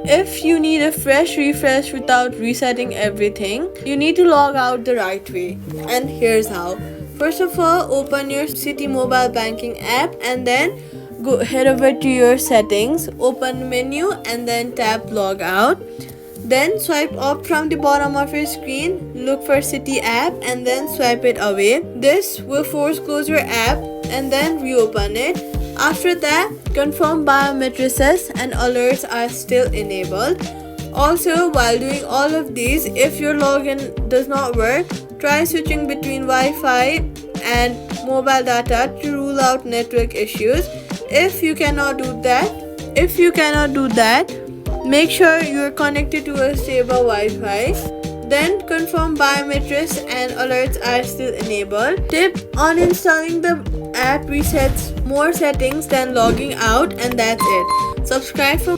If you need a fresh refresh without resetting everything, you need to log out the right way. And here's how. First of all, open your Citi Mobile banking app and then head over to your settings, open menu and then tap Logout. Then swipe up from the bottom of your screen, look for Citi app and then swipe it away. This will force close your app and then reopen it. After that, confirm biometrics and alerts are still enabled. Also, while doing all of these, if your login does not work, try switching between Wi-Fi and mobile data to rule out network issues. If you cannot do that, make sure you are connected to a stable Wi-Fi. Then confirm biometrics and alerts are still enabled. Tip: uninstalling the app resets more settings than logging out, and that's it. Subscribe for